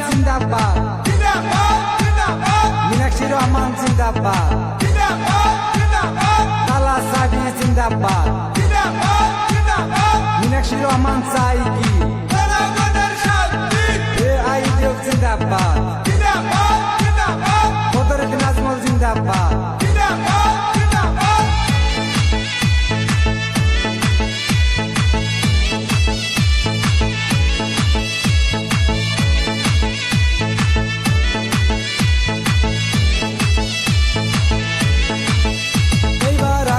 জিন্দাবাদ মীনাক্ষী রহমান জিন্দাবাদ তালা সাবি জিন্দাবাদ মীনাক্ষী রহমান চাই কি আইডিও জিন্দাবাদ বদরুদ্দিন নাজমুল জিন্দাবাদ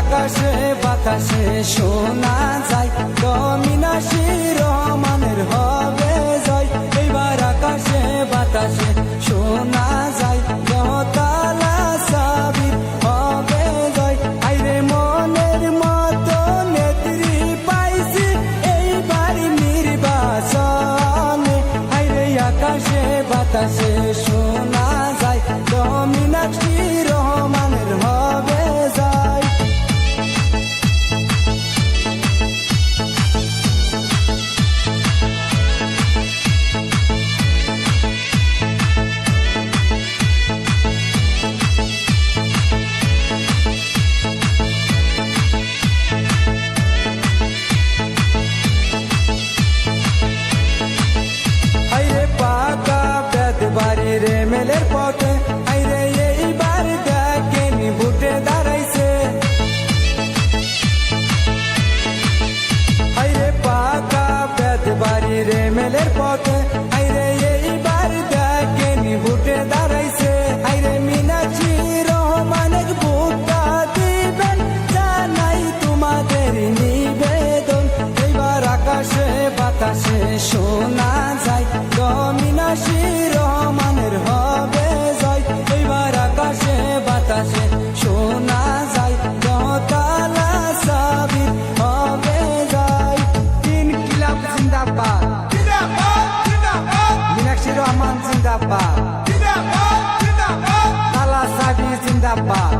আকাশে বাতাসে শোনা যায় মীনাক্ষী রহমানের হবে জয়। এইবার আকাশে বাতাসে শোনা যায় তালা সাবির হবে জয়। আইরে মনের মতো নেত্রী পাইছি এইবার নির্বাচনে। আইরে আকাশে বাতাসে শোনা যায় মীনাক্ষী রহমানের হবে জয়। বাড়ির মেলের পথে আইরে এইবার দেখেনি ভোটে দাঁড়াইছে। আইরে পাকা পেট বাড়ির মেলের পথে আইরে এইবার দেখেনি ভোটে দাঁড়াইছে। আইরে মীনাক্ষী রহমানের ভোটটা দিবেন জানাই তোমাদের নিবেদন। এইবার আকাশে বাতাসে শোনা যায় মীনাক্ষী রহমানের হবে জয়। এইবার আকাশে বাতাসে শোনা যায় তালা সাবির হবে জয়। ইনকিলাব জিন্দাবাদ মীনাক্ষী রহমান জিন্দাবাদ তালা সাবির জিন্দাবাদ।